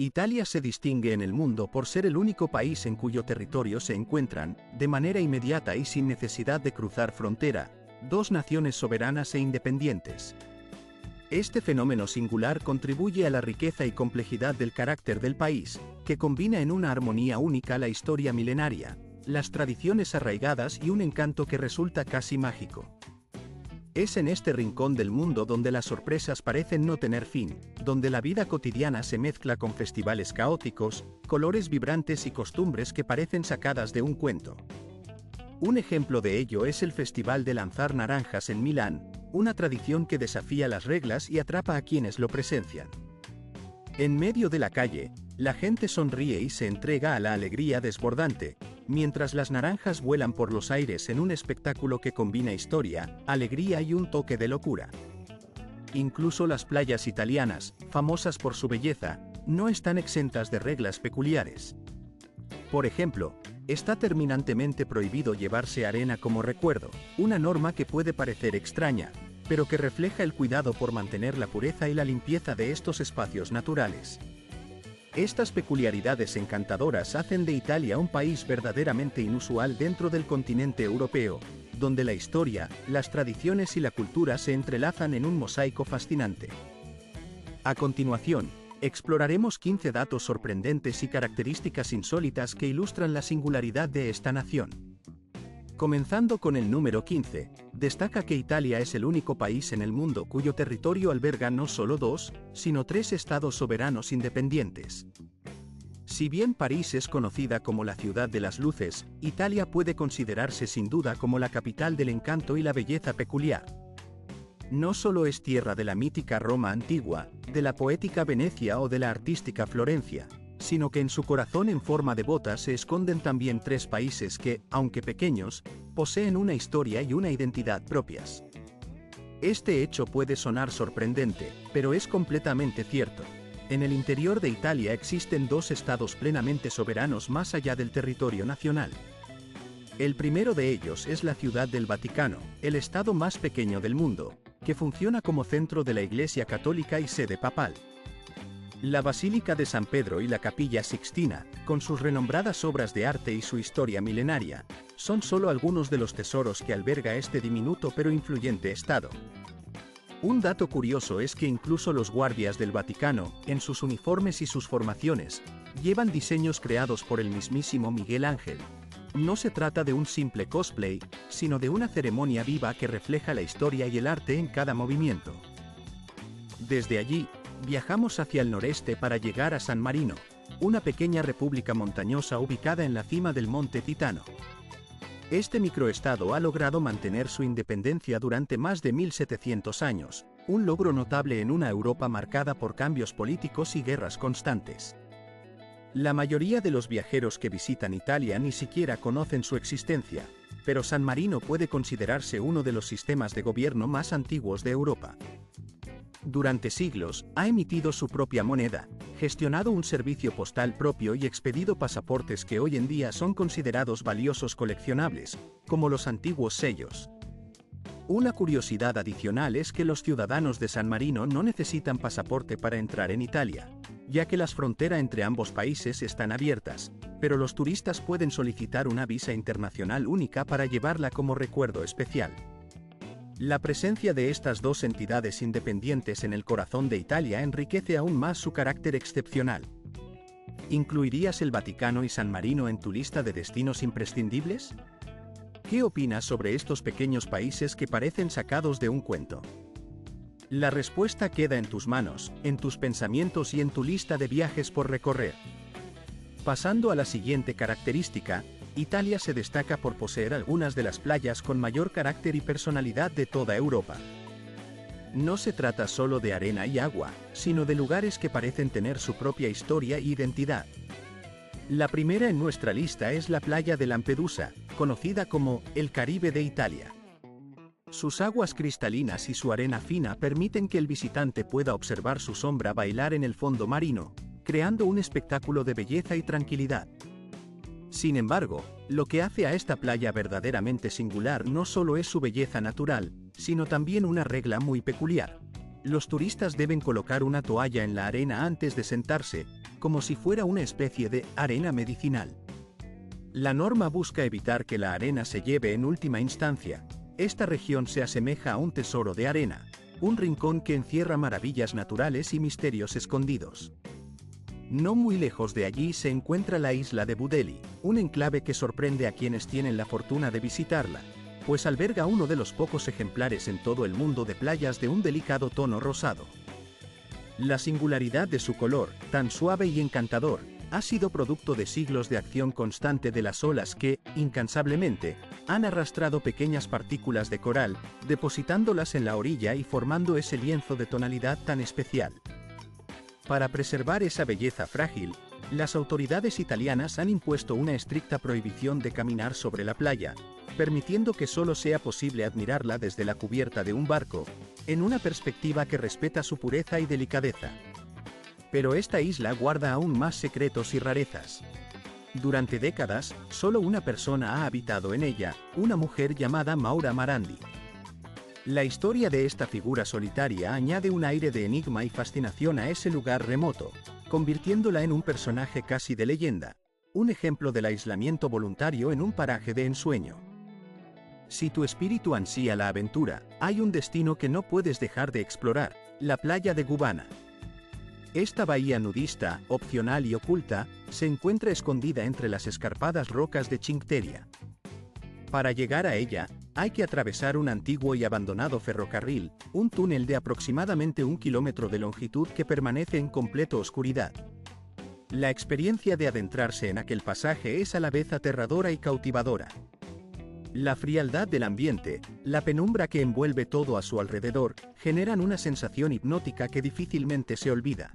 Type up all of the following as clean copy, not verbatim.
Italia se distingue en el mundo por ser el único país en cuyo territorio se encuentran, de manera inmediata y sin necesidad de cruzar frontera, dos naciones soberanas e independientes. Este fenómeno singular contribuye a la riqueza y complejidad del carácter del país, que combina en una armonía única la historia milenaria, las tradiciones arraigadas y un encanto que resulta casi mágico. Es en este rincón del mundo donde las sorpresas parecen no tener fin, donde la vida cotidiana se mezcla con festivales caóticos, colores vibrantes y costumbres que parecen sacadas de un cuento. Un ejemplo de ello es el Festival de Lanzar Naranjas en Milán, una tradición que desafía las reglas y atrapa a quienes lo presencian. En medio de la calle, la gente sonríe y se entrega a la alegría desbordante, mientras las naranjas vuelan por los aires en un espectáculo que combina historia, alegría y un toque de locura. Incluso las playas italianas, famosas por su belleza, no están exentas de reglas peculiares. Por ejemplo, está terminantemente prohibido llevarse arena como recuerdo, una norma que puede parecer extraña, pero que refleja el cuidado por mantener la pureza y la limpieza de estos espacios naturales. Estas peculiaridades encantadoras hacen de Italia un país verdaderamente inusual dentro del continente europeo, donde la historia, las tradiciones y la cultura se entrelazan en un mosaico fascinante. A continuación, exploraremos 15 datos sorprendentes y características insólitas que ilustran la singularidad de esta nación. Comenzando con el número 15, destaca que Italia es el único país en el mundo cuyo territorio alberga no solo dos, sino tres estados soberanos independientes. Si bien París es conocida como la ciudad de las luces, Italia puede considerarse sin duda como la capital del encanto y la belleza peculiar. No solo es tierra de la mítica Roma antigua, de la poética Venecia o de la artística Florencia, sino que en su corazón en forma de bota se esconden también tres países que, aunque pequeños, poseen una historia y una identidad propias. Este hecho puede sonar sorprendente, pero es completamente cierto. En el interior de Italia existen dos estados plenamente soberanos más allá del territorio nacional. El primero de ellos es la Ciudad del Vaticano, el estado más pequeño del mundo, que funciona como centro de la Iglesia Católica y sede papal. La Basílica de San Pedro y la Capilla Sixtina, con sus renombradas obras de arte y su historia milenaria, son solo algunos de los tesoros que alberga este diminuto pero influyente estado. Un dato curioso es que incluso los guardias del Vaticano, en sus uniformes y sus formaciones, llevan diseños creados por el mismísimo Miguel Ángel. No se trata de un simple cosplay, sino de una ceremonia viva que refleja la historia y el arte en cada movimiento. Desde allí, viajamos hacia el noreste para llegar a San Marino, una pequeña república montañosa ubicada en la cima del monte Titano. Este microestado ha logrado mantener su independencia durante más de 1700 años, un logro notable en una Europa marcada por cambios políticos y guerras constantes. La mayoría de los viajeros que visitan Italia ni siquiera conocen su existencia, pero San Marino puede considerarse uno de los sistemas de gobierno más antiguos de Europa. Durante siglos, ha emitido su propia moneda, gestionado un servicio postal propio y expedido pasaportes que hoy en día son considerados valiosos coleccionables, como los antiguos sellos. Una curiosidad adicional es que los ciudadanos de San Marino no necesitan pasaporte para entrar en Italia, ya que las fronteras entre ambos países están abiertas, pero los turistas pueden solicitar una visa internacional única para llevarla como recuerdo especial. La presencia de estas dos entidades independientes en el corazón de Italia enriquece aún más su carácter excepcional. ¿Incluirías el Vaticano y San Marino en tu lista de destinos imprescindibles? ¿Qué opinas sobre estos pequeños países que parecen sacados de un cuento? La respuesta queda en tus manos, en tus pensamientos y en tu lista de viajes por recorrer. Pasando a la siguiente característica, Italia se destaca por poseer algunas de las playas con mayor carácter y personalidad de toda Europa. No se trata solo de arena y agua, sino de lugares que parecen tener su propia historia e identidad. La primera en nuestra lista es la playa de Lampedusa, conocida como el Caribe de Italia. Sus aguas cristalinas y su arena fina permiten que el visitante pueda observar su sombra bailar en el fondo marino, creando un espectáculo de belleza y tranquilidad. Sin embargo, lo que hace a esta playa verdaderamente singular no solo es su belleza natural, sino también una regla muy peculiar. Los turistas deben colocar una toalla en la arena antes de sentarse, como si fuera una especie de arena medicinal. La norma busca evitar que la arena se lleve en última instancia. Esta región se asemeja a un tesoro de arena, un rincón que encierra maravillas naturales y misterios escondidos. No muy lejos de allí se encuentra la isla de Budeli, un enclave que sorprende a quienes tienen la fortuna de visitarla, pues alberga uno de los pocos ejemplares en todo el mundo de playas de un delicado tono rosado. La singularidad de su color, tan suave y encantador, ha sido producto de siglos de acción constante de las olas que, incansablemente, han arrastrado pequeñas partículas de coral, depositándolas en la orilla y formando ese lienzo de tonalidad tan especial. Para preservar esa belleza frágil, las autoridades italianas han impuesto una estricta prohibición de caminar sobre la playa, permitiendo que solo sea posible admirarla desde la cubierta de un barco, en una perspectiva que respeta su pureza y delicadeza. Pero esta isla guarda aún más secretos y rarezas. Durante décadas, solo una persona ha habitado en ella, una mujer llamada Maura Marandi. La historia de esta figura solitaria añade un aire de enigma y fascinación a ese lugar remoto, convirtiéndola en un personaje casi de leyenda, un ejemplo del aislamiento voluntario en un paraje de ensueño. Si tu espíritu ansía la aventura, hay un destino que no puedes dejar de explorar: la playa de Gubana. Esta bahía nudista, opcional y oculta, se encuentra escondida entre las escarpadas rocas de Cincteria. Para llegar a ella, hay que atravesar un antiguo y abandonado ferrocarril, un túnel de aproximadamente 1 kilómetro de longitud que permanece en completa oscuridad. La experiencia de adentrarse en aquel pasaje es a la vez aterradora y cautivadora. La frialdad del ambiente, la penumbra que envuelve todo a su alrededor, generan una sensación hipnótica que difícilmente se olvida.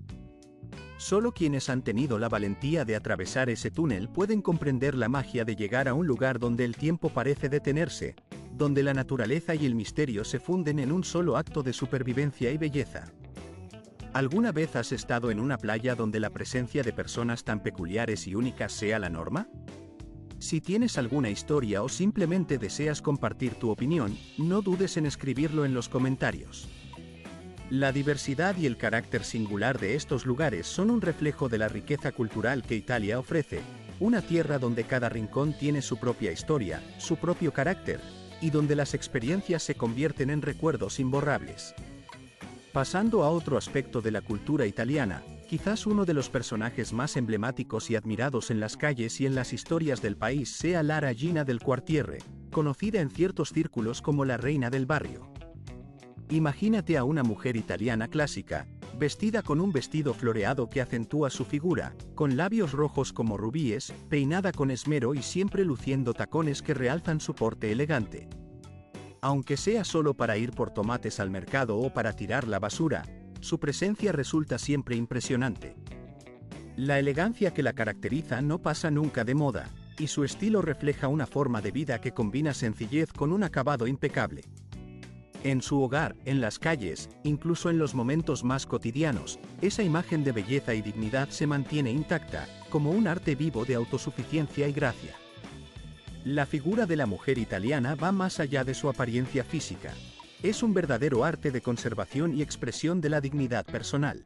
Solo quienes han tenido la valentía de atravesar ese túnel pueden comprender la magia de llegar a un lugar donde el tiempo parece detenerse, donde la naturaleza y el misterio se funden en un solo acto de supervivencia y belleza. ¿Alguna vez has estado en una playa donde la presencia de personas tan peculiares y únicas sea la norma? Si tienes alguna historia o simplemente deseas compartir tu opinión, no dudes en escribirlo en los comentarios. La diversidad y el carácter singular de estos lugares son un reflejo de la riqueza cultural que Italia ofrece, una tierra donde cada rincón tiene su propia historia, su propio carácter, y donde las experiencias se convierten en recuerdos imborrables. Pasando a otro aspecto de la cultura italiana, quizás uno de los personajes más emblemáticos y admirados en las calles y en las historias del país sea la Regina del Quartiere, conocida en ciertos círculos como la reina del barrio. Imagínate a una mujer italiana clásica, vestida con un vestido floreado que acentúa su figura, con labios rojos como rubíes, peinada con esmero y siempre luciendo tacones que realzan su porte elegante. Aunque sea solo para ir por tomates al mercado o para tirar la basura, su presencia resulta siempre impresionante. La elegancia que la caracteriza no pasa nunca de moda, y su estilo refleja una forma de vida que combina sencillez con un acabado impecable. En su hogar, en las calles, incluso en los momentos más cotidianos, esa imagen de belleza y dignidad se mantiene intacta, como un arte vivo de autosuficiencia y gracia. La figura de la mujer italiana va más allá de su apariencia física. Es un verdadero arte de conservación y expresión de la dignidad personal.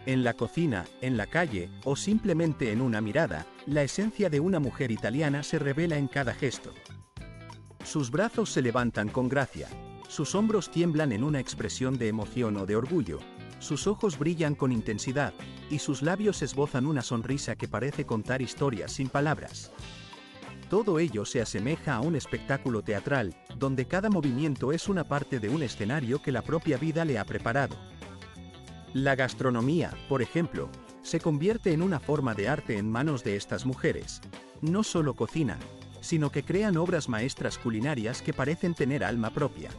En la cocina, en la calle, o simplemente en una mirada, la esencia de una mujer italiana se revela en cada gesto. Sus brazos se levantan con gracia, sus hombros tiemblan en una expresión de emoción o de orgullo, sus ojos brillan con intensidad, y sus labios esbozan una sonrisa que parece contar historias sin palabras. Todo ello se asemeja a un espectáculo teatral, donde cada movimiento es una parte de un escenario que la propia vida le ha preparado. La gastronomía, por ejemplo, se convierte en una forma de arte en manos de estas mujeres. No solo cocinan, sino que crean obras maestras culinarias que parecen tener alma propia.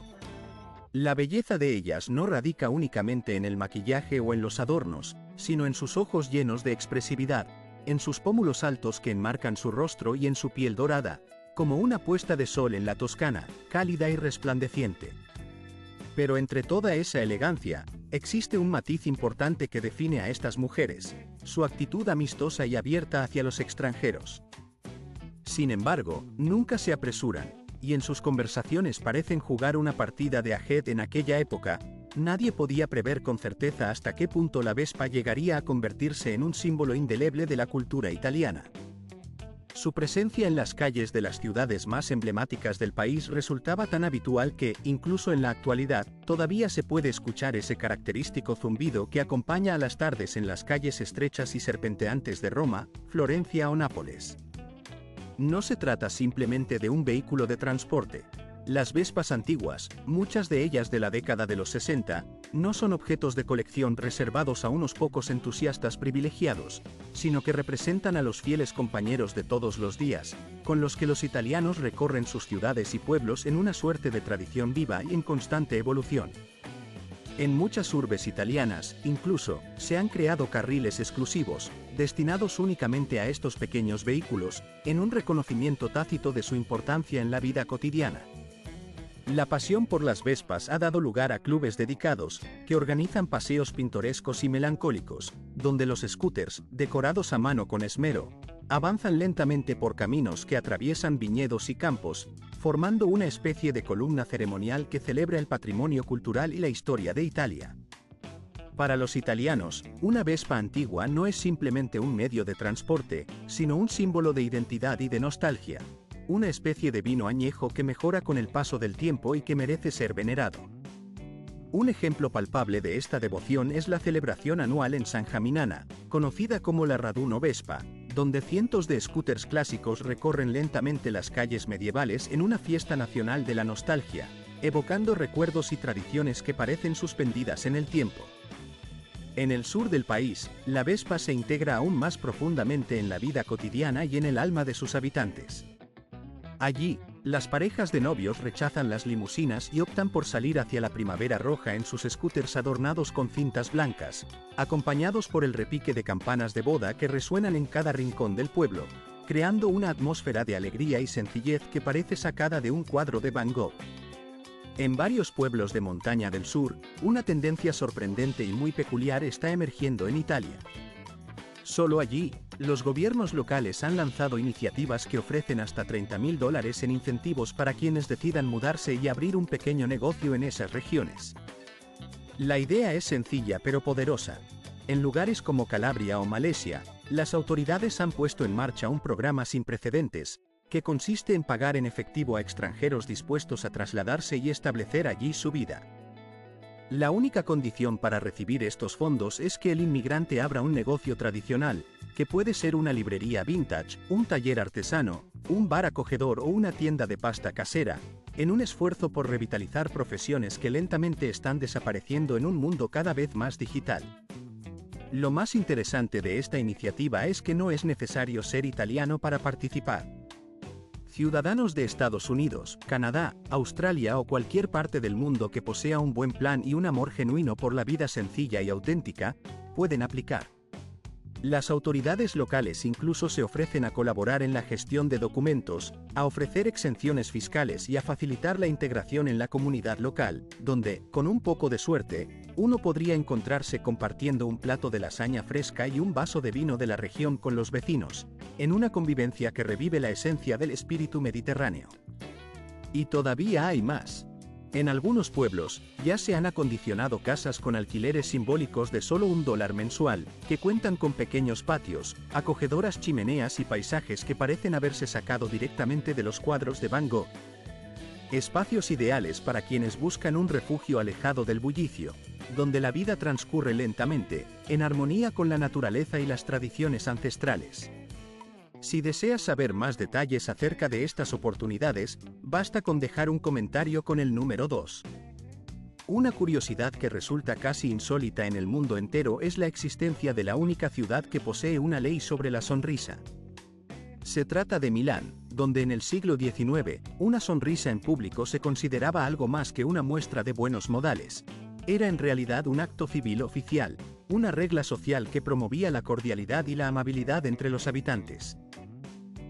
La belleza de ellas no radica únicamente en el maquillaje o en los adornos, sino en sus ojos llenos de expresividad, en sus pómulos altos que enmarcan su rostro y en su piel dorada, como una puesta de sol en la Toscana, cálida y resplandeciente. Pero entre toda esa elegancia, existe un matiz importante que define a estas mujeres: su actitud amistosa y abierta hacia los extranjeros. Sin embargo, nunca se apresuran, y en sus conversaciones parecen jugar una partida de ajedrez en aquella época, nadie podía prever con certeza hasta qué punto la Vespa llegaría a convertirse en un símbolo indeleble de la cultura italiana. Su presencia en las calles de las ciudades más emblemáticas del país resultaba tan habitual que, incluso en la actualidad, todavía se puede escuchar ese característico zumbido que acompaña a las tardes en las calles estrechas y serpenteantes de Roma, Florencia o Nápoles. No se trata simplemente de un vehículo de transporte. Las Vespas antiguas, muchas de ellas de la década de los 60, no son objetos de colección reservados a unos pocos entusiastas privilegiados, sino que representan a los fieles compañeros de todos los días, con los que los italianos recorren sus ciudades y pueblos en una suerte de tradición viva y en constante evolución. En muchas urbes italianas, incluso, se han creado carriles exclusivos, destinados únicamente a estos pequeños vehículos, en un reconocimiento tácito de su importancia en la vida cotidiana. La pasión por las Vespas ha dado lugar a clubes dedicados, que organizan paseos pintorescos y melancólicos, donde los scooters, decorados a mano con esmero, avanzan lentamente por caminos que atraviesan viñedos y campos, formando una especie de columna ceremonial que celebra el patrimonio cultural y la historia de Italia. Para los italianos, una Vespa antigua no es simplemente un medio de transporte, sino un símbolo de identidad y de nostalgia. Una especie de vino añejo que mejora con el paso del tiempo y que merece ser venerado. Un ejemplo palpable de esta devoción es la celebración anual en San Jaminana, conocida como la Raduno Vespa, donde cientos de scooters clásicos recorren lentamente las calles medievales en una fiesta nacional de la nostalgia, evocando recuerdos y tradiciones que parecen suspendidas en el tiempo. En el sur del país, la Vespa se integra aún más profundamente en la vida cotidiana y en el alma de sus habitantes. Allí, las parejas de novios rechazan las limusinas y optan por salir hacia la primavera roja en sus scooters adornados con cintas blancas, acompañados por el repique de campanas de boda que resuenan en cada rincón del pueblo, creando una atmósfera de alegría y sencillez que parece sacada de un cuadro de Van Gogh. En varios pueblos de montaña del sur, una tendencia sorprendente y muy peculiar está emergiendo en Italia. Solo allí, los gobiernos locales han lanzado iniciativas que ofrecen hasta $30.000 en incentivos para quienes decidan mudarse y abrir un pequeño negocio en esas regiones. La idea es sencilla pero poderosa. En lugares como Calabria o Malesia, las autoridades han puesto en marcha un programa sin precedentes, que consiste en pagar en efectivo a extranjeros dispuestos a trasladarse y establecer allí su vida. La única condición para recibir estos fondos es que el inmigrante abra un negocio tradicional, que puede ser una librería vintage, un taller artesano, un bar acogedor o una tienda de pasta casera, en un esfuerzo por revitalizar profesiones que lentamente están desapareciendo en un mundo cada vez más digital. Lo más interesante de esta iniciativa es que no es necesario ser italiano para participar. Ciudadanos de Estados Unidos, Canadá, Australia o cualquier parte del mundo que posea un buen plan y un amor genuino por la vida sencilla y auténtica, pueden aplicar. Las autoridades locales incluso se ofrecen a colaborar en la gestión de documentos, a ofrecer exenciones fiscales y a facilitar la integración en la comunidad local, donde, con un poco de suerte, uno podría encontrarse compartiendo un plato de lasaña fresca y un vaso de vino de la región con los vecinos, en una convivencia que revive la esencia del espíritu mediterráneo. Y todavía hay más. En algunos pueblos, ya se han acondicionado casas con alquileres simbólicos de solo $1 mensual, que cuentan con pequeños patios, acogedoras chimeneas y paisajes que parecen haberse sacado directamente de los cuadros de Van Gogh. Espacios ideales para quienes buscan un refugio alejado del bullicio, donde la vida transcurre lentamente, en armonía con la naturaleza y las tradiciones ancestrales. Si deseas saber más detalles acerca de estas oportunidades, basta con dejar un comentario con el número 2. Una curiosidad que resulta casi insólita en el mundo entero es la existencia de la única ciudad que posee una ley sobre la sonrisa. Se trata de Milán, donde en el siglo XIX, una sonrisa en público se consideraba algo más que una muestra de buenos modales. Era en realidad un acto civil oficial, una regla social que promovía la cordialidad y la amabilidad entre los habitantes.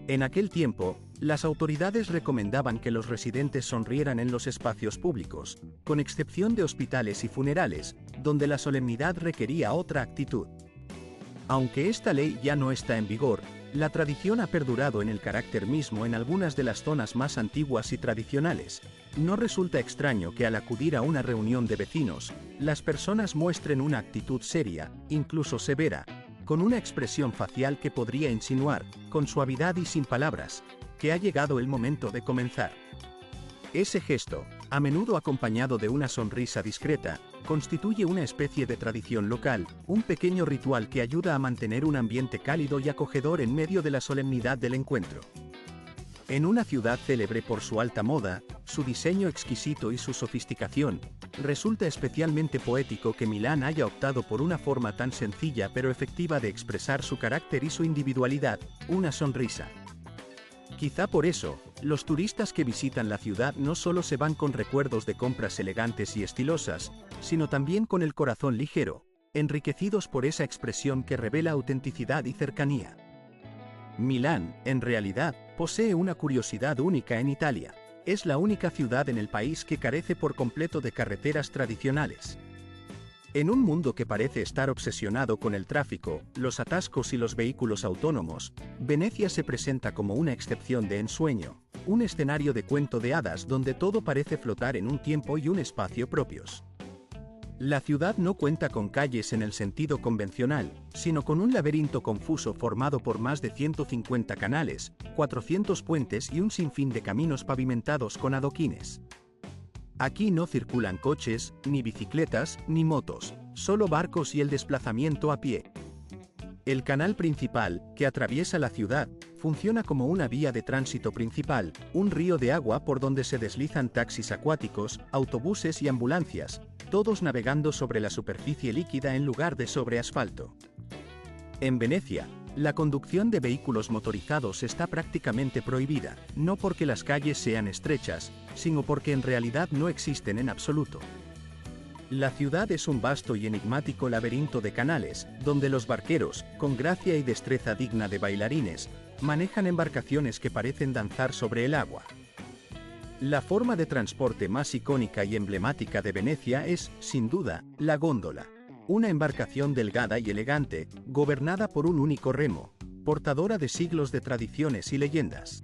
En aquel tiempo, las autoridades recomendaban que los residentes sonrieran en los espacios públicos, con excepción de hospitales y funerales, donde la solemnidad requería otra actitud. Aunque esta ley ya no está en vigor, La tradición ha perdurado en el carácter mismo en algunas de las zonas más antiguas y tradicionales. No resulta extraño que al acudir a una reunión de vecinos, las personas muestren una actitud seria, incluso severa, con una expresión facial que podría insinuar, con suavidad y sin palabras, que ha llegado el momento de comenzar. Ese gesto, a menudo acompañado de una sonrisa discreta, constituye una especie de tradición local, un pequeño ritual que ayuda a mantener un ambiente cálido y acogedor en medio de la solemnidad del encuentro. En una ciudad célebre por su alta moda, su diseño exquisito y su sofisticación, resulta especialmente poético que Milán haya optado por una forma tan sencilla pero efectiva de expresar su carácter y su individualidad, una sonrisa. Quizá por eso, los turistas que visitan la ciudad no solo se van con recuerdos de compras elegantes y estilosas, sino también con el corazón ligero, enriquecidos por esa expresión que revela autenticidad y cercanía. Milán, en realidad, posee una curiosidad única en Italia. Es la única ciudad en el país que carece por completo de carreteras tradicionales. En un mundo que parece estar obsesionado con el tráfico, los atascos y los vehículos autónomos, Venecia se presenta como una excepción de ensueño, un escenario de cuento de hadas donde todo parece flotar en un tiempo y un espacio propios. La ciudad no cuenta con calles en el sentido convencional, sino con un laberinto confuso formado por más de 150 canales, 400 puentes y un sinfín de caminos pavimentados con adoquines. Aquí no circulan coches, ni bicicletas, ni motos, solo barcos y el desplazamiento a pie. El canal principal, que atraviesa la ciudad, funciona como una vía de tránsito principal, un río de agua por donde se deslizan taxis acuáticos, autobuses y ambulancias, todos navegando sobre la superficie líquida en lugar de sobre asfalto. En Venecia, la conducción de vehículos motorizados está prácticamente prohibida, no porque las calles sean estrechas, sino porque en realidad no existen en absoluto. La ciudad es un vasto y enigmático laberinto de canales, donde los barqueros, con gracia y destreza digna de bailarines, manejan embarcaciones que parecen danzar sobre el agua. La forma de transporte más icónica y emblemática de Venecia es, sin duda, la góndola. Una embarcación delgada y elegante, gobernada por un único remo, portadora de siglos de tradiciones y leyendas.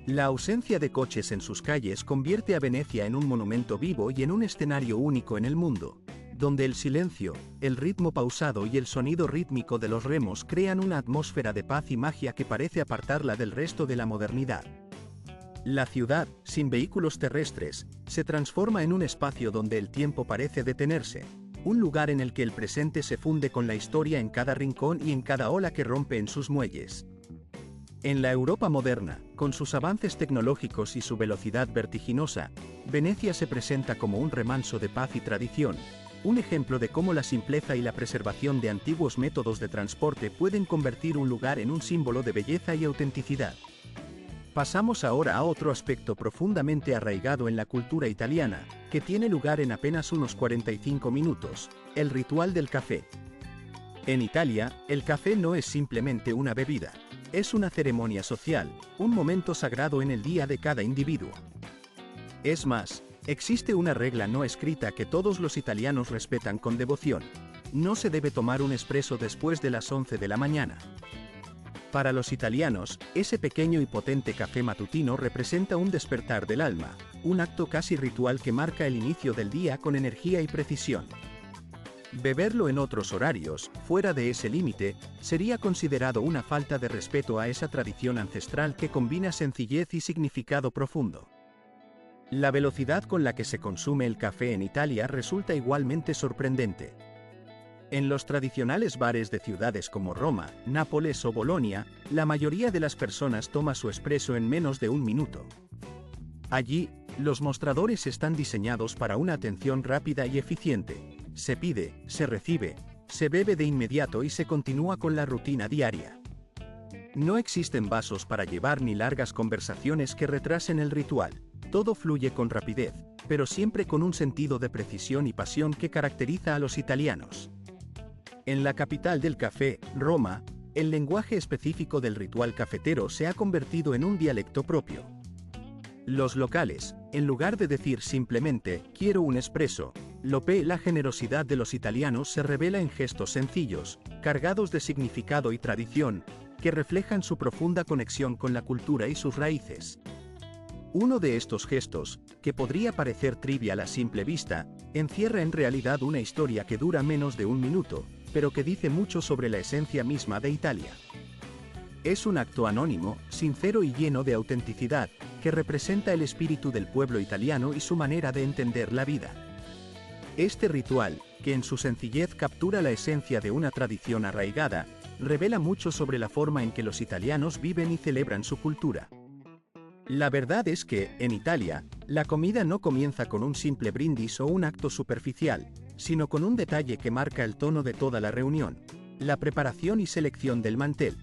La ausencia de coches en sus calles convierte a Venecia en un monumento vivo y en un escenario único en el mundo, donde el silencio, el ritmo pausado y el sonido rítmico de los remos crean una atmósfera de paz y magia que parece apartarla del resto de la modernidad. La ciudad, sin vehículos terrestres, se transforma en un espacio donde el tiempo parece detenerse, un lugar en el que el presente se funde con la historia en cada rincón y en cada ola que rompe en sus muelles. En la Europa moderna, con sus avances tecnológicos y su velocidad vertiginosa, Venecia se presenta como un remanso de paz y tradición, un ejemplo de cómo la simpleza y la preservación de antiguos métodos de transporte pueden convertir un lugar en un símbolo de belleza y autenticidad. Pasamos ahora a otro aspecto profundamente arraigado en la cultura italiana, que tiene lugar en apenas unos 45 minutos, el ritual del café. En Italia, el café no es simplemente una bebida, es una ceremonia social, un momento sagrado en el día de cada individuo. Es más, existe una regla no escrita que todos los italianos respetan con devoción: no se debe tomar un espresso después de las 11 de la mañana. Para los italianos, ese pequeño y potente café matutino representa un despertar del alma, un acto casi ritual que marca el inicio del día con energía y precisión. Beberlo en otros horarios, fuera de ese límite, sería considerado una falta de respeto a esa tradición ancestral que combina sencillez y significado profundo. La velocidad con la que se consume el café en Italia resulta igualmente sorprendente. En los tradicionales bares de ciudades como Roma, Nápoles o Bolonia, la mayoría de las personas toma su espresso en menos de un minuto. Allí, los mostradores están diseñados para una atención rápida y eficiente. Se pide, se recibe, se bebe de inmediato y se continúa con la rutina diaria. No existen vasos para llevar ni largas conversaciones que retrasen el ritual. Todo fluye con rapidez, pero siempre con un sentido de precisión y pasión que caracteriza a los italianos. En la capital del café, Roma, el lenguaje específico del ritual cafetero se ha convertido en un dialecto propio. Los locales, en lugar de decir simplemente «quiero un espresso», la generosidad de los italianos se revela en gestos sencillos, cargados de significado y tradición, que reflejan su profunda conexión con la cultura y sus raíces. Uno de estos gestos, que podría parecer trivial a simple vista, encierra en realidad una historia que dura menos de un minuto, pero que dice mucho sobre la esencia misma de Italia. Es un acto anónimo, sincero y lleno de autenticidad, que representa el espíritu del pueblo italiano y su manera de entender la vida. Este ritual, que en su sencillez captura la esencia de una tradición arraigada, revela mucho sobre la forma en que los italianos viven y celebran su cultura. La verdad es que, en Italia, la comida no comienza con un simple brindis o un acto superficial, sino con un detalle que marca el tono de toda la reunión: la preparación y selección del mantel.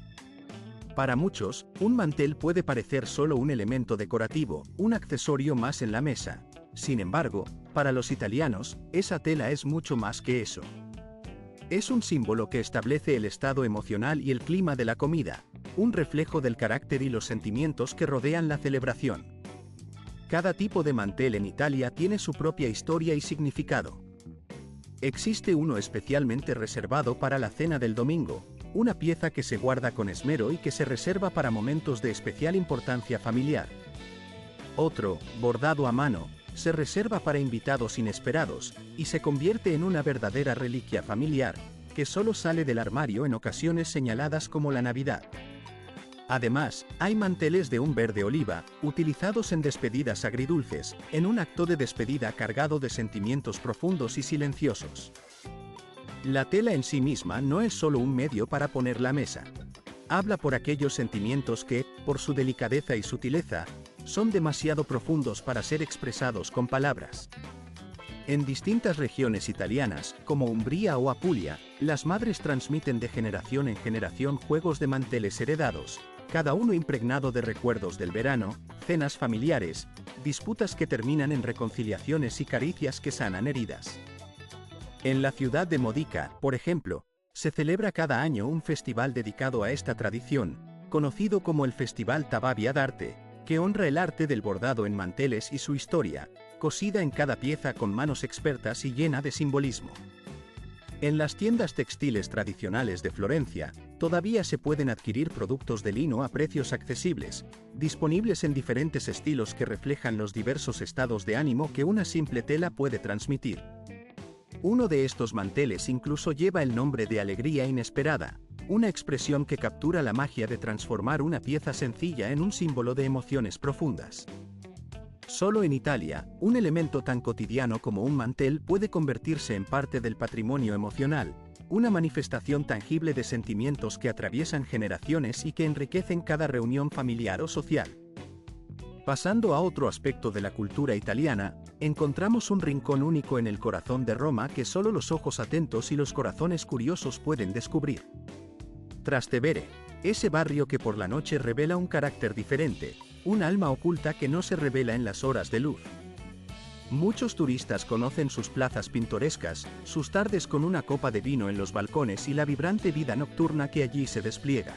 Para muchos, un mantel puede parecer solo un elemento decorativo, un accesorio más en la mesa. Sin embargo, para los italianos, esa tela es mucho más que eso. Es un símbolo que establece el estado emocional y el clima de la comida, un reflejo del carácter y los sentimientos que rodean la celebración. Cada tipo de mantel en Italia tiene su propia historia y significado. Existe uno especialmente reservado para la cena del domingo, una pieza que se guarda con esmero y que se reserva para momentos de especial importancia familiar. Otro, bordado a mano, se reserva para invitados inesperados, y se convierte en una verdadera reliquia familiar, que solo sale del armario en ocasiones señaladas como la Navidad. Además, hay manteles de un verde oliva, utilizados en despedidas agridulces, en un acto de despedida cargado de sentimientos profundos y silenciosos. La tela en sí misma no es solo un medio para poner la mesa. Habla por aquellos sentimientos que, por su delicadeza y sutileza, son demasiado profundos para ser expresados con palabras. En distintas regiones italianas, como Umbría o Apulia, las madres transmiten de generación en generación juegos de manteles heredados, cada uno impregnado de recuerdos del verano, cenas familiares, disputas que terminan en reconciliaciones y caricias que sanan heridas. En la ciudad de Modica, por ejemplo, se celebra cada año un festival dedicado a esta tradición, conocido como el Festival Tababia d'Arte, que honra el arte del bordado en manteles y su historia, cosida en cada pieza con manos expertas y llena de simbolismo. En las tiendas textiles tradicionales de Florencia, todavía se pueden adquirir productos de lino a precios accesibles, disponibles en diferentes estilos que reflejan los diversos estados de ánimo que una simple tela puede transmitir. Uno de estos manteles incluso lleva el nombre de Alegría Inesperada, una expresión que captura la magia de transformar una pieza sencilla en un símbolo de emociones profundas. Solo en Italia, un elemento tan cotidiano como un mantel puede convertirse en parte del patrimonio emocional, una manifestación tangible de sentimientos que atraviesan generaciones y que enriquecen cada reunión familiar o social. Pasando a otro aspecto de la cultura italiana, encontramos un rincón único en el corazón de Roma que solo los ojos atentos y los corazones curiosos pueden descubrir. Trastevere, ese barrio que por la noche revela un carácter diferente, un alma oculta que no se revela en las horas de luz. Muchos turistas conocen sus plazas pintorescas, sus tardes con una copa de vino en los balcones y la vibrante vida nocturna que allí se despliega.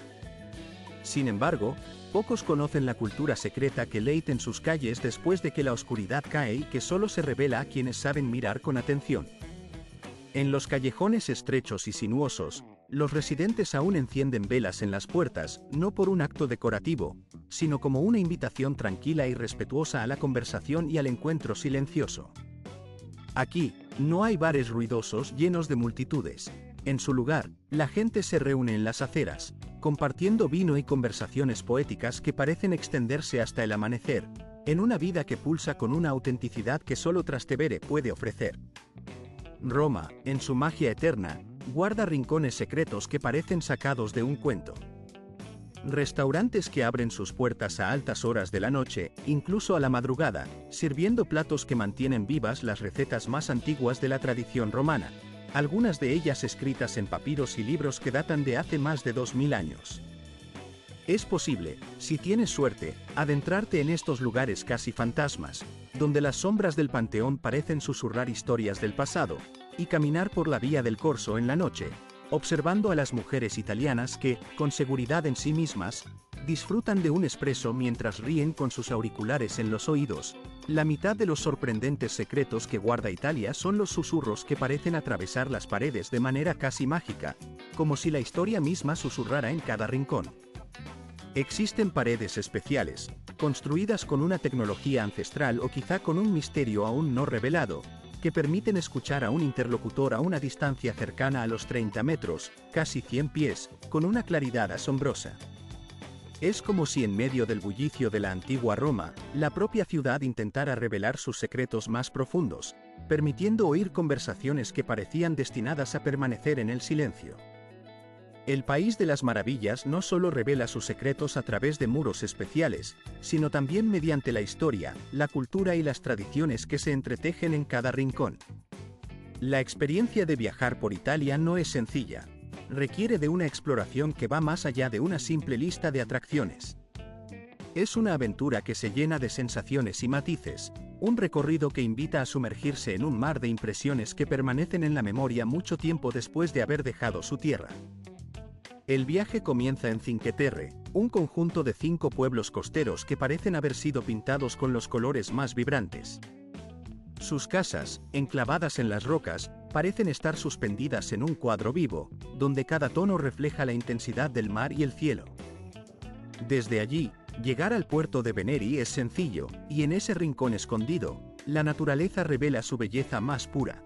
Sin embargo, pocos conocen la cultura secreta que leita en sus calles después de que la oscuridad cae y que solo se revela a quienes saben mirar con atención. En los callejones estrechos y sinuosos, los residentes aún encienden velas en las puertas, no por un acto decorativo, sino como una invitación tranquila y respetuosa a la conversación y al encuentro silencioso. Aquí, no hay bares ruidosos llenos de multitudes. En su lugar, la gente se reúne en las aceras, compartiendo vino y conversaciones poéticas que parecen extenderse hasta el amanecer, en una vida que pulsa con una autenticidad que solo Trastevere puede ofrecer. Roma, en su magia eterna, guarda rincones secretos que parecen sacados de un cuento. Restaurantes que abren sus puertas a altas horas de la noche, incluso a la madrugada, sirviendo platos que mantienen vivas las recetas más antiguas de la tradición romana, algunas de ellas escritas en papiros y libros que datan de hace más de 2000 años. Es posible, si tienes suerte, adentrarte en estos lugares casi fantasmas, donde las sombras del Panteón parecen susurrar historias del pasado, y caminar por la vía del Corso en la noche, observando a las mujeres italianas que, con seguridad en sí mismas, disfrutan de un espresso mientras ríen con sus auriculares en los oídos. La mitad de los sorprendentes secretos que guarda Italia son los susurros que parecen atravesar las paredes de manera casi mágica, como si la historia misma susurrara en cada rincón. Existen paredes especiales, construidas con una tecnología ancestral o quizá con un misterio aún no revelado, que permiten escuchar a un interlocutor a una distancia cercana a los 30 metros, casi 100 pies, con una claridad asombrosa. Es como si en medio del bullicio de la antigua Roma, la propia ciudad intentara revelar sus secretos más profundos, permitiendo oír conversaciones que parecían destinadas a permanecer en el silencio. El País de las Maravillas no solo revela sus secretos a través de muros especiales, sino también mediante la historia, la cultura y las tradiciones que se entretejen en cada rincón. La experiencia de viajar por Italia no es sencilla. Requiere de una exploración que va más allá de una simple lista de atracciones. Es una aventura que se llena de sensaciones y matices, un recorrido que invita a sumergirse en un mar de impresiones que permanecen en la memoria mucho tiempo después de haber dejado su tierra. El viaje comienza en Cinque Terre, un conjunto de 5 pueblos costeros que parecen haber sido pintados con los colores más vibrantes. Sus casas, enclavadas en las rocas, parecen estar suspendidas en un cuadro vivo, donde cada tono refleja la intensidad del mar y el cielo. Desde allí, llegar al puerto de Veneri es sencillo, y en ese rincón escondido, la naturaleza revela su belleza más pura.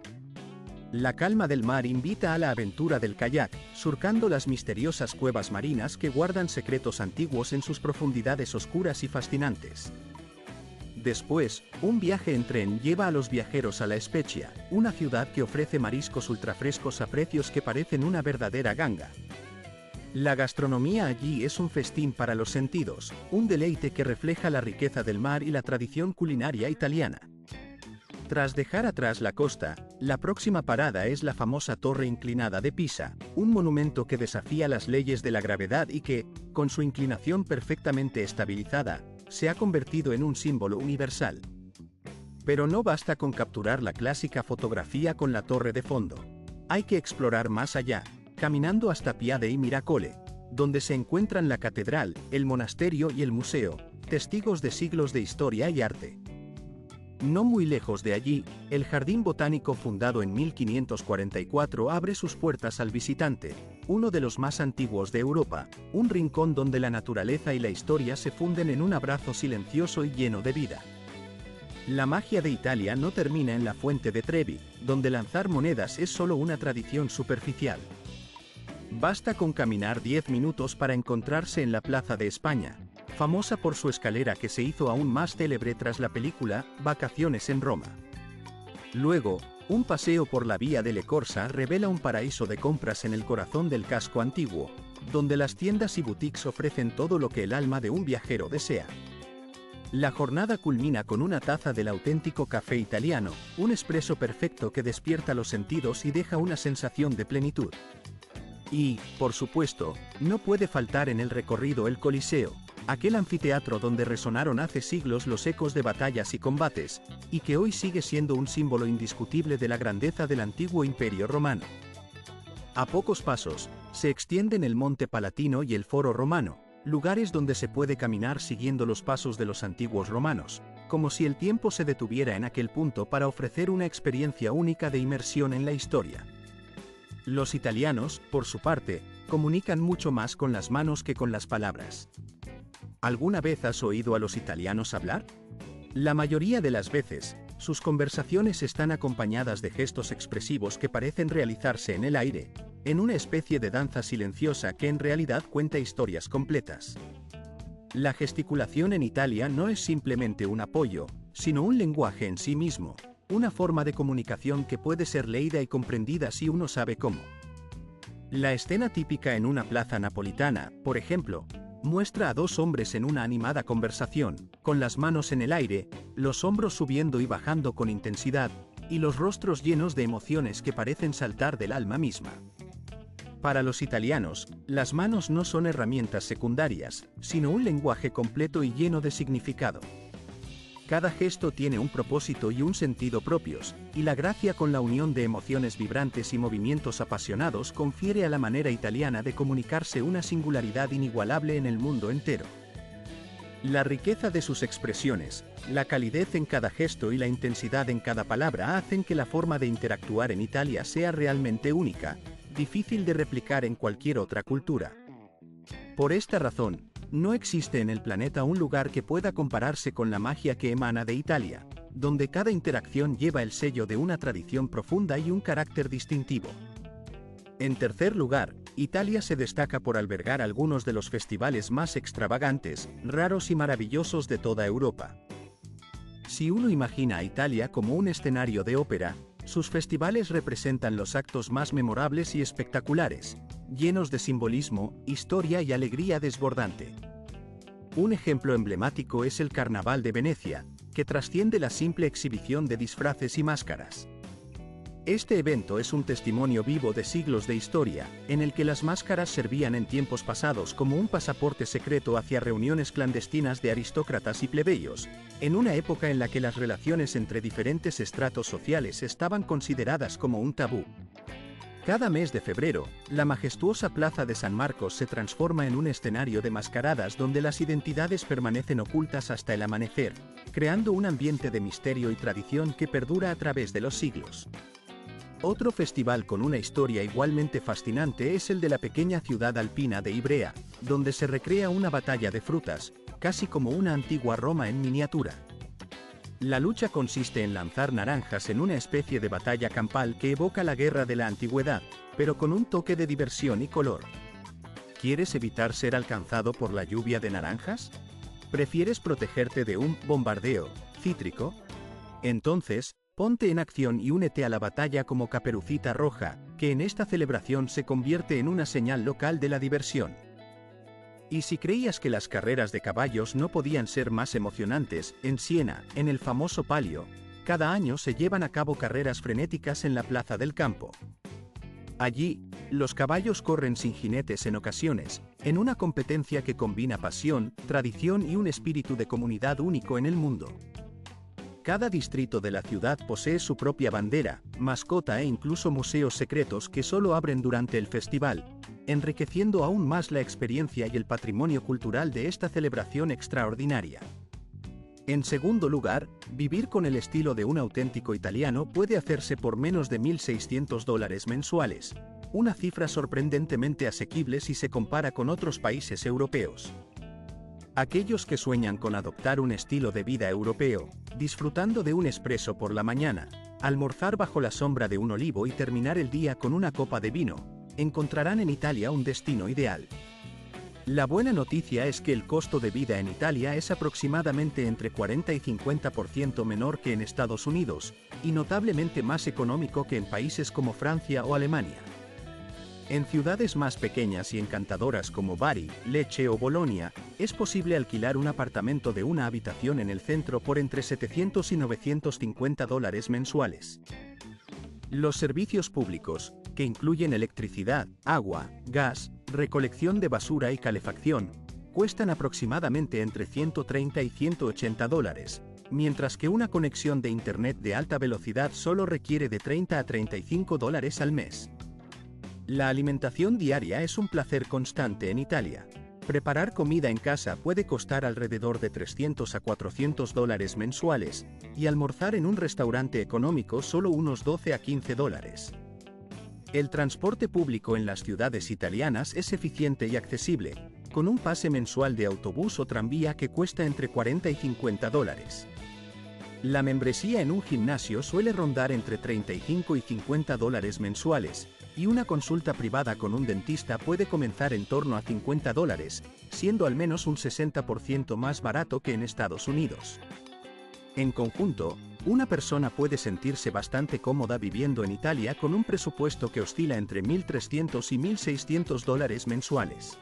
La calma del mar invita a la aventura del kayak, surcando las misteriosas cuevas marinas que guardan secretos antiguos en sus profundidades oscuras y fascinantes. Después, un viaje en tren lleva a los viajeros a La Spezia, una ciudad que ofrece mariscos ultrafrescos a precios que parecen una verdadera ganga. La gastronomía allí es un festín para los sentidos, un deleite que refleja la riqueza del mar y la tradición culinaria italiana. Tras dejar atrás la costa, la próxima parada es la famosa Torre Inclinada de Pisa, un monumento que desafía las leyes de la gravedad y que, con su inclinación perfectamente estabilizada, se ha convertido en un símbolo universal. Pero no basta con capturar la clásica fotografía con la torre de fondo. Hay que explorar más allá, caminando hasta Pia dei Miracoli, donde se encuentran la catedral, el monasterio y el museo, testigos de siglos de historia y arte. No muy lejos de allí, el Jardín Botánico fundado en 1544 abre sus puertas al visitante, uno de los más antiguos de Europa, un rincón donde la naturaleza y la historia se funden en un abrazo silencioso y lleno de vida. La magia de Italia no termina en la Fuente de Trevi, donde lanzar monedas es solo una tradición superficial. Basta con caminar 10 minutos para encontrarse en la Plaza de España, famosa por su escalera que se hizo aún más célebre tras la película Vacaciones en Roma. Luego, un paseo por la Vía delle Corsa revela un paraíso de compras en el corazón del casco antiguo, donde las tiendas y boutiques ofrecen todo lo que el alma de un viajero desea. La jornada culmina con una taza del auténtico café italiano, un espresso perfecto que despierta los sentidos y deja una sensación de plenitud. Y, por supuesto, no puede faltar en el recorrido el Coliseo, aquel anfiteatro donde resonaron hace siglos los ecos de batallas y combates, y que hoy sigue siendo un símbolo indiscutible de la grandeza del antiguo Imperio Romano. A pocos pasos, se extienden el Monte Palatino y el Foro Romano, lugares donde se puede caminar siguiendo los pasos de los antiguos romanos, como si el tiempo se detuviera en aquel punto para ofrecer una experiencia única de inmersión en la historia. Los italianos, por su parte, comunican mucho más con las manos que con las palabras. ¿Alguna vez has oído a los italianos hablar? La mayoría de las veces, sus conversaciones están acompañadas de gestos expresivos que parecen realizarse en el aire, en una especie de danza silenciosa que en realidad cuenta historias completas. La gesticulación en Italia no es simplemente un apoyo, sino un lenguaje en sí mismo, una forma de comunicación que puede ser leída y comprendida si uno sabe cómo. La escena típica en una plaza napolitana, por ejemplo, muestra a 2 hombres en una animada conversación, con las manos en el aire, los hombros subiendo y bajando con intensidad, y los rostros llenos de emociones que parecen saltar del alma misma. Para los italianos, las manos no son herramientas secundarias, sino un lenguaje completo y lleno de significado. Cada gesto tiene un propósito y un sentido propios, y la gracia con la unión de emociones vibrantes y movimientos apasionados confiere a la manera italiana de comunicarse una singularidad inigualable en el mundo entero. La riqueza de sus expresiones, la calidez en cada gesto y la intensidad en cada palabra hacen que la forma de interactuar en Italia sea realmente única, difícil de replicar en cualquier otra cultura. Por esta razón, No existe en el planeta un lugar que pueda compararse con la magia que emana de Italia, donde cada interacción lleva el sello de una tradición profunda y un carácter distintivo. En tercer lugar, Italia se destaca por albergar algunos de los festivales más extravagantes, raros y maravillosos de toda Europa. Si uno imagina a Italia como un escenario de ópera, sus festivales representan los actos más memorables y espectaculares, llenos de simbolismo, historia y alegría desbordante. Un ejemplo emblemático es el Carnaval de Venecia, que trasciende la simple exhibición de disfraces y máscaras. Este evento es un testimonio vivo de siglos de historia, en el que las máscaras servían en tiempos pasados como un pasaporte secreto hacia reuniones clandestinas de aristócratas y plebeyos, en una época en la que las relaciones entre diferentes estratos sociales estaban consideradas como un tabú. Cada mes de febrero, la majestuosa Plaza de San Marcos se transforma en un escenario de mascaradas donde las identidades permanecen ocultas hasta el amanecer, creando un ambiente de misterio y tradición que perdura a través de los siglos. Otro festival con una historia igualmente fascinante es el de la pequeña ciudad alpina de Ivrea, donde se recrea una batalla de frutas, casi como una antigua Roma en miniatura. La lucha consiste en lanzar naranjas en una especie de batalla campal que evoca la guerra de la antigüedad, pero con un toque de diversión y color. ¿Quieres evitar ser alcanzado por la lluvia de naranjas? ¿Prefieres protegerte de un bombardeo cítrico? Entonces, ponte en acción y únete a la batalla como Caperucita Roja, que en esta celebración se convierte en una señal local de la diversión. Y si creías que las carreras de caballos no podían ser más emocionantes, en Siena, en el famoso Palio, cada año se llevan a cabo carreras frenéticas en la Plaza del Campo. Allí, los caballos corren sin jinetes en ocasiones, en una competencia que combina pasión, tradición y un espíritu de comunidad único en el mundo. Cada distrito de la ciudad posee su propia bandera, mascota e incluso museos secretos que solo abren durante el festival, enriqueciendo aún más la experiencia y el patrimonio cultural de esta celebración extraordinaria. En segundo lugar, vivir con el estilo de un auténtico italiano puede hacerse por menos de $1.600 mensuales, una cifra sorprendentemente asequible si se compara con otros países europeos. Aquellos que sueñan con adoptar un estilo de vida europeo, disfrutando de un espresso por la mañana, almorzar bajo la sombra de un olivo y terminar el día con una copa de vino, encontrarán en Italia un destino ideal. La buena noticia es que el costo de vida en Italia es aproximadamente entre 40 y 50% menor que en Estados Unidos, y notablemente más económico que en países como Francia o Alemania. En ciudades más pequeñas y encantadoras como Bari, Lecce o Bolonia, es posible alquilar un apartamento de una habitación en el centro por entre $700 y $950 mensuales. Los servicios públicos, que incluyen electricidad, agua, gas, recolección de basura y calefacción, cuestan aproximadamente entre $130 y $180, mientras que una conexión de Internet de alta velocidad solo requiere de $30 a $35 al mes. La alimentación diaria es un placer constante en Italia. Preparar comida en casa puede costar alrededor de $300 a $400 mensuales, y almorzar en un restaurante económico solo unos $12 a $15. El transporte público en las ciudades italianas es eficiente y accesible, con un pase mensual de autobús o tranvía que cuesta entre $40 y $50. La membresía en un gimnasio suele rondar entre $35 y $50 mensuales, y una consulta privada con un dentista puede comenzar en torno a $50, siendo al menos un 60% más barato que en Estados Unidos. En conjunto, una persona puede sentirse bastante cómoda viviendo en Italia con un presupuesto que oscila entre $1.300 y $1.600 mensuales.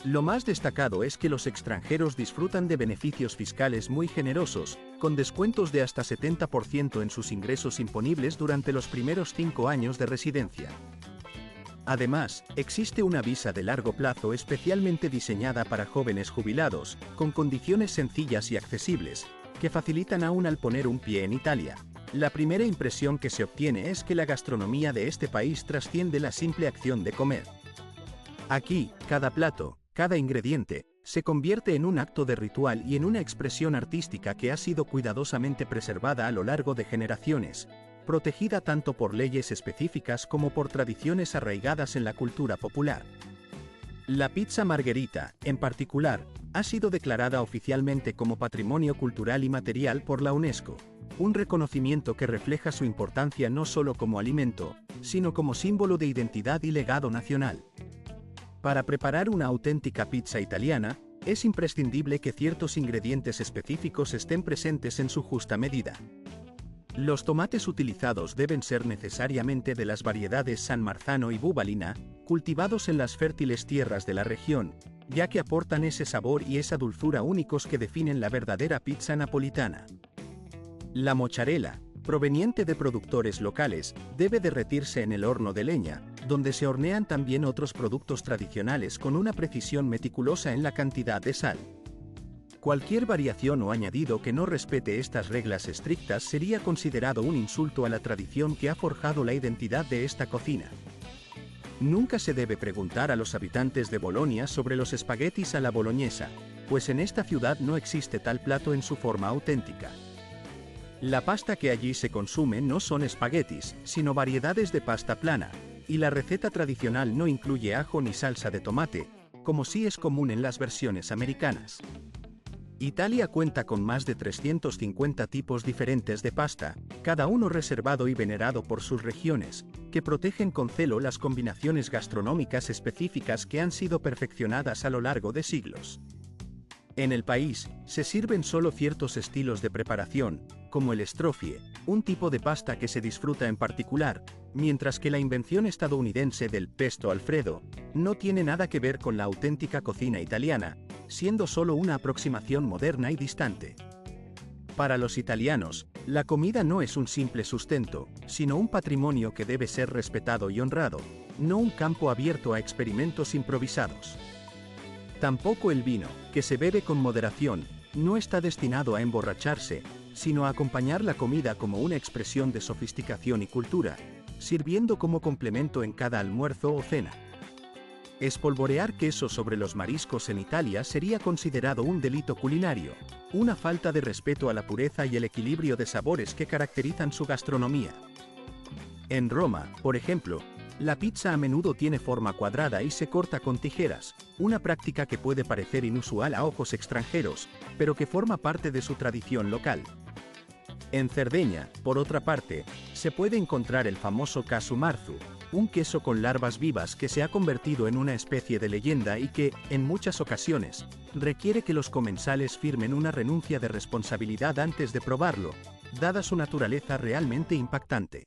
Lo más destacado es que los extranjeros disfrutan de beneficios fiscales muy generosos, con descuentos de hasta 70% en sus ingresos imponibles durante los primeros 5 años de residencia. Además, existe una visa de largo plazo especialmente diseñada para jóvenes jubilados, con condiciones sencillas y accesibles, que facilitan aún al poner un pie en Italia. La primera impresión que se obtiene es que la gastronomía de este país trasciende la simple acción de comer. Aquí, cada plato, cada ingrediente, se convierte en un acto de ritual y en una expresión artística que ha sido cuidadosamente preservada a lo largo de generaciones, protegida tanto por leyes específicas como por tradiciones arraigadas en la cultura popular. La pizza margherita, en particular, ha sido declarada oficialmente como Patrimonio Cultural y Material por la UNESCO, un reconocimiento que refleja su importancia no solo como alimento, sino como símbolo de identidad y legado nacional. Para preparar una auténtica pizza italiana, es imprescindible que ciertos ingredientes específicos estén presentes en su justa medida. Los tomates utilizados deben ser necesariamente de las variedades San Marzano y Bubalina, cultivados en las fértiles tierras de la región, ya que aportan ese sabor y esa dulzura únicos que definen la verdadera pizza napolitana. La mozzarella, proveniente de productores locales, debe derretirse en el horno de leña, donde se hornean también otros productos tradicionales con una precisión meticulosa en la cantidad de sal. Cualquier variación o añadido que no respete estas reglas estrictas sería considerado un insulto a la tradición que ha forjado la identidad de esta cocina. Nunca se debe preguntar a los habitantes de Bolonia sobre los espaguetis a la boloñesa, pues en esta ciudad no existe tal plato en su forma auténtica. La pasta que allí se consume no son espaguetis, sino variedades de pasta plana, y la receta tradicional no incluye ajo ni salsa de tomate, como sí es común en las versiones americanas. Italia cuenta con más de 350 tipos diferentes de pasta, cada uno reservado y venerado por sus regiones, que protegen con celo las combinaciones gastronómicas específicas que han sido perfeccionadas a lo largo de siglos. En el país, se sirven solo ciertos estilos de preparación, como el strofie, un tipo de pasta que se disfruta en particular, mientras que la invención estadounidense del pesto Alfredo no tiene nada que ver con la auténtica cocina italiana, siendo solo una aproximación moderna y distante. Para los italianos, la comida no es un simple sustento, sino un patrimonio que debe ser respetado y honrado, no un campo abierto a experimentos improvisados. Tampoco el vino, que se bebe con moderación, no está destinado a emborracharse, sino a acompañar la comida como una expresión de sofisticación y cultura, sirviendo como complemento en cada almuerzo o cena. Espolvorear queso sobre los mariscos en Italia sería considerado un delito culinario, una falta de respeto a la pureza y el equilibrio de sabores que caracterizan su gastronomía. En Roma, por ejemplo, la pizza a menudo tiene forma cuadrada y se corta con tijeras, una práctica que puede parecer inusual a ojos extranjeros, pero que forma parte de su tradición local. En Cerdeña, por otra parte, se puede encontrar el famoso casu marzu, un queso con larvas vivas que se ha convertido en una especie de leyenda y que, en muchas ocasiones, requiere que los comensales firmen una renuncia de responsabilidad antes de probarlo, dada su naturaleza realmente impactante.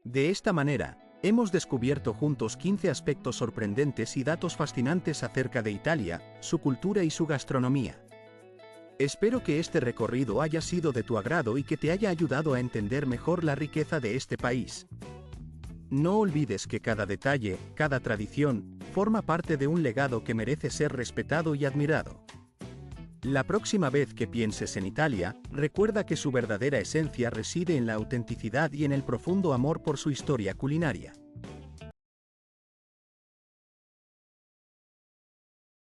De esta manera, hemos descubierto juntos 15 aspectos sorprendentes y datos fascinantes acerca de Italia, su cultura y su gastronomía. Espero que este recorrido haya sido de tu agrado y que te haya ayudado a entender mejor la riqueza de este país. No olvides que cada detalle, cada tradición, forma parte de un legado que merece ser respetado y admirado. La próxima vez que pienses en Italia, recuerda que su verdadera esencia reside en la autenticidad y en el profundo amor por su historia culinaria.